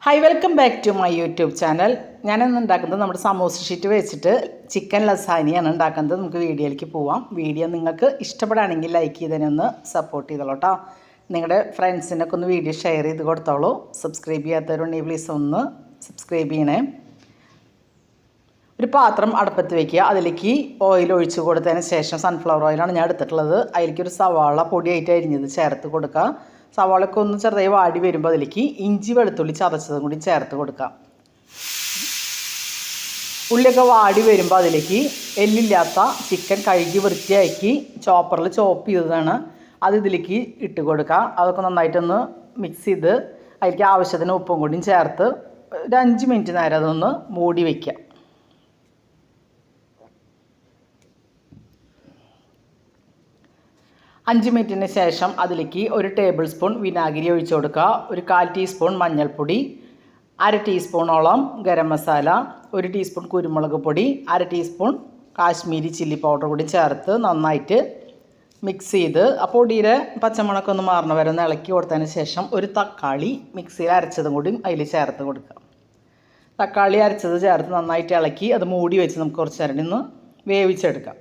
Hi welcome back to my YouTube channel. ഞാനിന്ന് ഉണ്ടാക്കുന്നത് നമ്മുടെ സമോസ ഷീറ്റ് വെച്ചിട്ട് ചിക്കൻ ലസാനിയാണ് ഉണ്ടാക്കുന്നത്. നമുക്ക് വീഡിയോയിലേക്ക് പോവാം. വീഡിയോ നിങ്ങൾക്ക് ഇഷ്ടപ്പെടുകയാണെങ്കിൽ ലൈക്ക് ചെയ്തതിനൊന്ന് സപ്പോർട്ട് ചെയ്തോളൂ കേട്ടോ. നിങ്ങളുടെ ഫ്രണ്ട്സിനൊക്കെ ഒന്ന് വീഡിയോ ഷെയർ ചെയ്ത് കൊടുത്തോളൂ. സബ്സ്ക്രൈബ് ചെയ്യാത്തവരുണ്ടെങ്കിൽ പ്ലീസ് ഒന്ന് സബ്സ്ക്രൈബ് ചെയ്യണേ. ഒരു പാത്രം അടുപ്പത്ത് വയ്ക്കുക. അതിലേക്ക് ഓയിൽ ഒഴിച്ച് കൊടുത്തതിന് ശേഷം സൺഫ്ലവർ ഓയിലാണ് ഞാൻ എടുത്തിട്ടുള്ളത്. അതിലേക്ക് ഒരു സവാള പൊടിയായിട്ട് അരിഞ്ഞത് ചേർത്ത് കൊടുക്കുക. സവാളയൊക്കെ ഒന്ന് ചെറുതായി വാടി വരുമ്പോൾ അതിലേക്ക് ഇഞ്ചി വെളുത്തുള്ളി ചതച്ചതും കൂടി ചേർത്ത് കൊടുക്കാം. ഉള്ളിയൊക്കെ വാടി വരുമ്പോൾ അതിലേക്ക് എല്ലില്ലാത്ത ചിക്കൻ കഴുകി വൃത്തിയാക്കി ചോപ്പറിൽ ചോപ്പ് ചെയ്തതാണ്. അത് ഇതിലേക്ക് ഇട്ട് കൊടുക്കുക. അതൊക്കെ നന്നായിട്ടൊന്ന് മിക്സ് ചെയ്ത് അതിലേക്ക് ആവശ്യത്തിന് ഉപ്പും കൂടിയും ചേർത്ത് ഒരു 5 മിനിറ്റ് നേരം അതൊന്ന് മൂടി വയ്ക്കുക. അഞ്ച് മിനിറ്റിന് ശേഷം അതിലേക്ക് ഒരു ടേബിൾ സ്പൂൺ വിനാഗിരി ഒഴിച്ചു കൊടുക്കുക. ഒരു 1/4 ടീസ്പൂൺ മഞ്ഞൾപ്പൊടി, 1/2 ടീസ്പൂണോളം ഗരം മസാല, 1 ടീസ്പൂൺ കുരുമുളക് പൊടി, 1/2 ടീസ്പൂൺ കാശ്മീരി ചില്ലി പൗഡർ കൂടി ചേർത്ത് നന്നായിട്ട് മിക്സ് ചെയ്ത് ആ പൊടിയുടെ പച്ചമണമൊക്കെ ഒന്ന് മാറണ വരെ ഒന്ന് ഇളക്കി കൊടുത്തതിന് ശേഷം ഒരു തക്കാളി മിക്സിയിൽ അരച്ചതും കൂടി അതിൽ ചേർത്ത് കൊടുക്കുക. തക്കാളി അരച്ചത് ചേർത്ത് നന്നായിട്ട് ഇളക്കി അത് മൂടി വെച്ച് നമുക്ക് കുറച്ച് നേരം ഒന്ന് വേവിച്ചെടുക്കാം.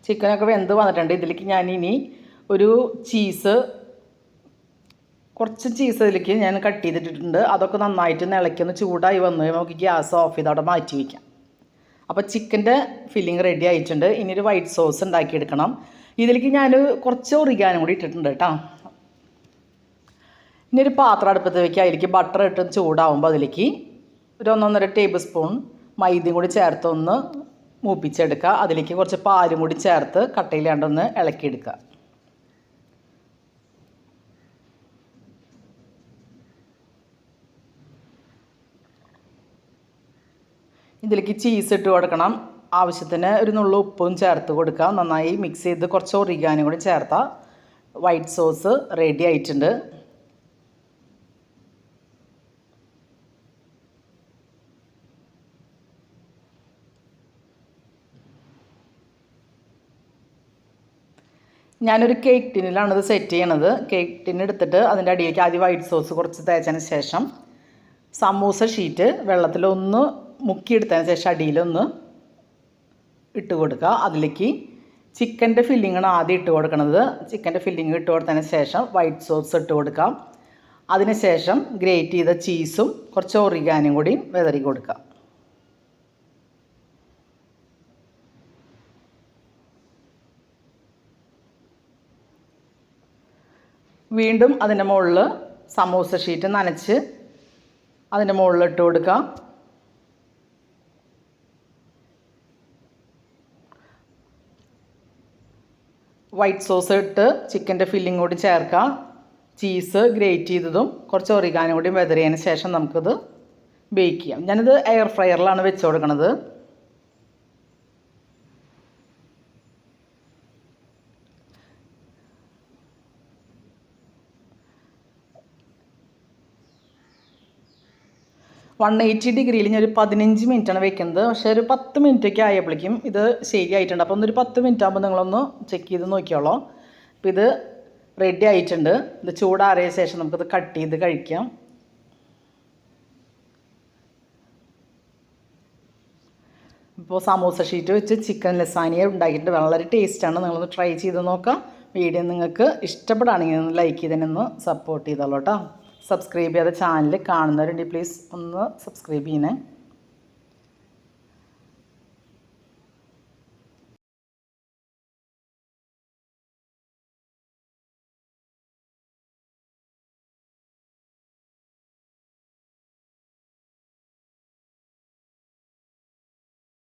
ചിക്കനൊക്കെ വെന്ത് വന്നിട്ടുണ്ട്. ഇതിലേക്ക് ഞാനിനി ഒരു കുറച്ച് ചീസ് ഇതിലേക്ക് ഞാൻ കട്ട് ചെയ്തിട്ടിട്ടുണ്ട്. അതൊക്കെ നന്നായിട്ട് ഇളക്കി ചൂടായി വന്നു നമുക്ക് ഗ്യാസ് ഓഫ് ചെയ്ത് അവിടെ മാറ്റി വയ്ക്കാം. അപ്പോൾ ചിക്കൻ്റെ ഫില്ലിങ് റെഡി ആയിട്ടുണ്ട്. ഇനി ഒരു വൈറ്റ് സോസ് ഉണ്ടാക്കിയെടുക്കണം. ഇതിലേക്ക് ഞാൻ കുറച്ച് ഒറിഗാനും കൂടി ഇട്ടിട്ടുണ്ട് കേട്ടോ. ഇനി ഒരു പാത്രം അടുപ്പത്ത് വയ്ക്കുക. അതിലേക്ക് ബട്ടർ ഇട്ട് ചൂടാവുമ്പോൾ അതിലേക്ക് ഒരു 1.5 ടേബിൾ സ്പൂൺ മൈദയും കൂടി ചേർത്ത് ഒന്ന് മൂപ്പിച്ചെടുക്കുക. അതിലേക്ക് കുറച്ച് പാലും കൂടി ചേർത്ത് കട്ടയിലാണ്ടൊന്ന് ഇളക്കിയെടുക്കുക. ഇതിലേക്ക് ചീസ് ഇട്ട് കൊടുക്കണം. ആവശ്യത്തിന് ഒരു നുള്ളു ഉപ്പും ചേർത്ത് കൊടുക്കുക. നന്നായി മിക്സ് ചെയ്ത് കുറച്ച് ഒറിഗാനും കൂടി ചേർത്താൽ വൈറ്റ് സോസ് റെഡി ആയിട്ടുണ്ട്. ഞാനൊരു കേക്ക് ടിന്നിലാണ് ഇത് സെറ്റ് ചെയ്യണത്. കേക്ക് ടിന്ന് എടുത്തിട്ട് അതിൻ്റെ അടിയിലേക്ക് ആദ്യം വൈറ്റ് സോസ് കുറച്ച് തേച്ചതിന് ശേഷം സമൂസ ഷീറ്റ് വെള്ളത്തിലൊന്ന് മുക്കിയെടുത്തതിന് ശേഷം അടിയിലൊന്ന് ഇട്ട് കൊടുക്കുക. അതിലേക്ക് ചിക്കൻ്റെ ഫില്ലിങ്ങാണ് ആദ്യം ഇട്ട് കൊടുക്കുന്നത്. ചിക്കൻ്റെ ഫില്ലിങ് ഇട്ട് കൊടുത്തതിന് ശേഷം വൈറ്റ് സോസ് ഇട്ട് കൊടുക്കാം. അതിന് ശേഷം ഗ്രേറ്റ് ചെയ്ത ചീസും കുറച്ച് ഒറിഗാനും കൂടി വിതറി കൊടുക്കുക. വീണ്ടും അതിൻ്റെ മുകളിൽ സമൂസ ഷീറ്റ് നനച്ച് അതിൻ്റെ മുകളിൽ ഇട്ട് കൊടുക്കുക. വൈറ്റ് സോസ് ഇട്ട് ചിക്കൻ്റെ ഫില്ലിംഗ് കൂടി ചേർക്കുക. ചീസ് ഗ്രേറ്റ് ചെയ്തതും കുറച്ച് ഒറിഗാനും കൂടി വെതറിയതിന് ശേഷം നമുക്കിത് ബേക്ക് ചെയ്യാം. ഞാനിത് എയർ ഫ്രയറിലാണ് വെച്ച് കൊടുക്കുന്നത്. വൺ 180 ഡിഗ്രിയിൽ ഞാൻ ഒരു 15 മിനിറ്റാണ് വെക്കുന്നത്. പക്ഷേ ഒരു 10 മിനിറ്റൊക്കെ ആയപ്പോഴേക്കും ഇത് ശരിയായിട്ടുണ്ട്. അപ്പോൾ ഒന്നൊരു 10 മിനിറ്റ് ആകുമ്പോൾ നിങ്ങളൊന്ന് ചെക്ക് ചെയ്ത് നോക്കിയോളൂ. അപ്പോൾ ഇത് റെഡി ആയിട്ടുണ്ട്. ഇത് ചൂടാറിയ ശേഷം നമുക്കിത് കട്ട് ചെയ്ത് കഴിക്കാം. ഇപ്പോൾ സമൂസ ഷീറ്റ് വെച്ച് ചിക്കൻ ലസാനിയ ഉണ്ടാക്കിയിട്ട് വളരെ ടേസ്റ്റാണ്. നിങ്ങളൊന്ന് ട്രൈ ചെയ്ത് നോക്കാം. വീഡിയോ നിങ്ങൾക്ക് ഇഷ്ടപ്പെടുകയാണെങ്കിൽ ഒന്ന് ലൈക്ക് ചെയ്തതിനൊന്ന് സപ്പോർട്ട് ചെയ്തോളൂ കേട്ടോ. സബ്സ്ക്രൈബ് ചെയ്യാതെ ചാനൽ കാണുന്നവരുണ്ടെങ്കിൽ പ്ലീസ് ഒന്ന് സബ്സ്ക്രൈബ് ചെയ്യണേ.